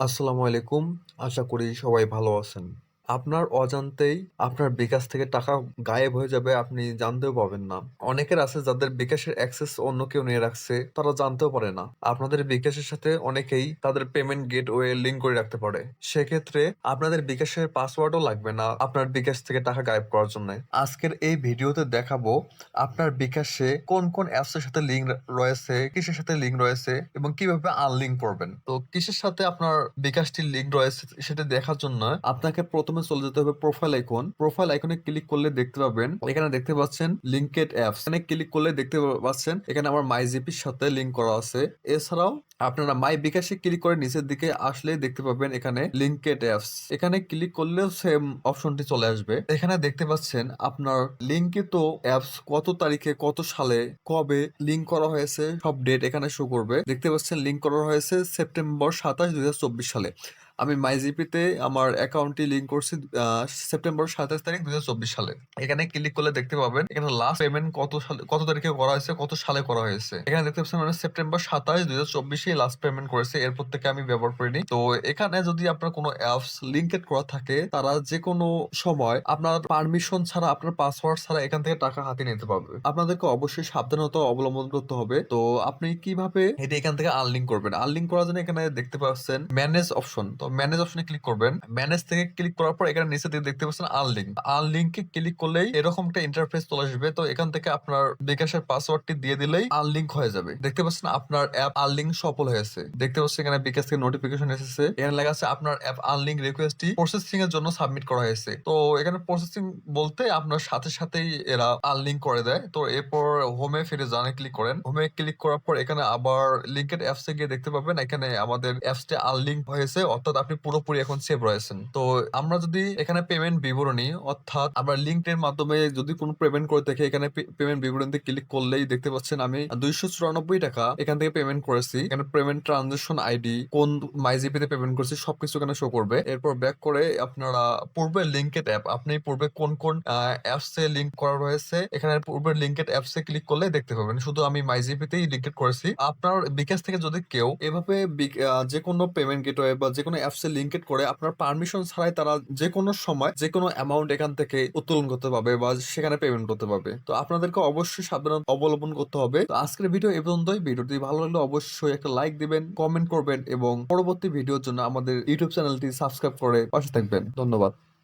আসসালামু আলাইকুম। আশা করি সবাই ভালো আছেন। আপনার অজান্তেই আপনার বিকাশ থেকে টাকা গায়েব হয়ে যাবে, আপনি জানতেও পাবেন না। অনেকের আছে যাদের বিকাশের অ্যাক্সেস অন্য কেউ নিয়ে রাখছে, তারা জানতেও পারে না। আপনাদের বিকাশের সাথে অনেকেই তাদের পেমেন্ট গেটওয়ে লিংক করে রাখতে পারে। সেক্ষেত্রে আপনাদের বিকাশের পাসওয়ার্ডও লাগবে না আপনার বিকাশ থেকে টাকা গায়েব করার জন্য। আজকের এই ভিডিওতে দেখাবো আপনার বিকাশে কোন কোন অ্যাপসের সাথে লিংক রয়েছে, কিসের সাথে লিংক রয়েছে এবং কিভাবে আনলিংক করবেন। তো কিসের সাথে আপনার বিকাশটির লিংক রয়েছে সেটা দেখার জন্য আপনাকে প্রথমে চলে যেতে হবে প্রোফাইল আইকন। প্রোফাইল আইকনে ক্লিক করলে দেখতে পাবেন এখানে দেখতে পাচ্ছেন লিঙ্কেড অ্যাপস। এখানে ক্লিক করলে দেখতে পাচ্ছেন এখানে আমার মাই জিপির সাথে লিংক করা আছে। এছাড়াও আপনারা মাই বিকাশে ক্লিক করে নিচের দিকে আসলে দেখতে পাবেন এখানে লিঙ্কেড অ্যাপস। এখানে ক্লিক করলেও সেম অপশনটি চলে আসবে। এখানে দেখতে পাচ্ছেন আপনার লিঙ্কিত অ্যাপস কত তারিখে, কত সালে, কবে লিংক করা হয়েছে সব ডেট এখানে শো করবে। দেখতে পাচ্ছেন লিংক করা হয়েছে সেপ্টেম্বর 27, 2024 সালে। আমি মাইজিপিতে আমার অ্যাকাউন্টটি লিংক করছি সেপ্টেম্বর 27 তারিখ 2024 সালে। এখানে ক্লিক করলে দেখতে পাবেন এখানে লাস্ট পেমেন্ট কত সালে, কত তারিখে করা হয়েছে, কত সালে করা হয়েছে। এখানে দেখতে পাচ্ছেন মানে সেপ্টেম্বর 27, 2024 লাস্ট পেমেন্ট করেছে। এরপর থেকে আমি ব্যবহার করিনি। তো এখানে যদি আপনার কোনো অ্যাপস লিঙ্কেড করা থাকে, তারা যে কোনো সময় আপনার পারমিশন ছাড়া, আপনার পাসওয়ার্ড ছাড়া এখান থেকে টাকা হাতিয়ে নিতে পারবে। আপনাদেরকে অবশ্যই সাবধানতা অবলম্বন করতে হবে। তো আপনি কিভাবে এটা এখান থেকে আনলিঙ্ক করবেন? আনলিঙ্ক করার জন্য এখানে দেখতে পাচ্ছেন ম্যানেজ অপশন। তো ম্যানেজ অপশনে ক্লিক করবেন। ম্যানেজ থেকে ক্লিক করার পর এখানে নিচে দিকে দেখতে পাচ্ছেন আনলিঙ্ক। আনলিঙ্কে ক্লিক করলেই এরকম একটা ইন্টারফেস চলে আসবে। তো এখান থেকে আপনার বিকাশের পাসওয়ার্ডটি দিয়ে দিলেই আনলিঙ্ক হয়ে যাবে। দেখতে পাচ্ছেন আপনার অ্যাপ আনলিঙ্ক সফল হয়েছে। দেখতে পাচ্ছেন এখানে বিকাশ থেকে নোটিফিকেশন এসেছে। এখানে লেখা আছে আপনার অ্যাপ আনলিঙ্ক রিকোয়েস্টটি প্রসেসিং এর জন্য সাবমিট করা হয়েছে। তো এখানে প্রসেসিং বলতে আপনার সাথে সাথেই এরা আনলিঙ্ক করে দেয়। তো এরপর হোমে ফিরে যান, ক্লিক করেন। হোমে ক্লিক করার পর এখানে আবার লিঙ্কেড অ্যাপসে গিয়ে দেখতে পাবেন এখানে আমাদের অ্যাপসটি আনলিঙ্ক হয়েছে, অর্থাৎ আপনি পুরোপুরি এখন সেভ রয়েছেন। তো আমরা যদি এখানে পেমেন্ট বিবরণী, অর্থাৎ আমরা লিঙ্কডের মাধ্যমে যদি কোনো পেমেন্ট করে থাকি, এখানে পেমেন্ট বিবরণীতে ক্লিক করলেই দেখতে পাচ্ছেন আমি 294 টাকা এখান থেকে পেমেন্ট করেছি। এখানে পেমেন্ট ট্রানজাকশন আইডি, কোন মাইজিপিতে পেমেন্ট করেছি সবকিছু এখানে শো করবে। এরপর ব্যাক করে আপনারা পূর্বে লিঙ্কেড অ্যাপ, আপনি পূর্বে কোন কোন অ্যাপস এ লিঙ্ক করা রয়েছে এখানে পূর্বের লিঙ্কেড অ্যাপস এ ক্লিক করলে দেখতে পাবেন। শুধু আমি মাইজিপিতেই লিঙ্কেড করেছি। আপনার বিকাশ থেকে যদি কেউ এভাবে যে কোনো পেমেন্ট গেটওয়ে বা যে কোনো অ্যাপস এ লিঙ্কেড করে আপনার পারমিশন ছাড়াই তারা যে কোনো সময় যে কোনো অ্যামাউন্ট এখান থেকে উত্তোলন করতে পারবে বা সেখানে পেমেন্ট করতে পারবে। তো আপনাদেরকে অবশ্যই সাবধান অবলম্বন করতে হবে। তো আজকের ভিডিও এ পর্যন্তই। ভিডিওটি ভালো লাগলে অবশ্যই একটা লাইক দিবেন, কমেন্ট করবেন এবং পরবর্তী ভিডিওর জন্য আমাদের ইউটিউব চ্যানেলটি সাবস্ক্রাইব করে পাশে থাকবেন। ধন্যবাদ।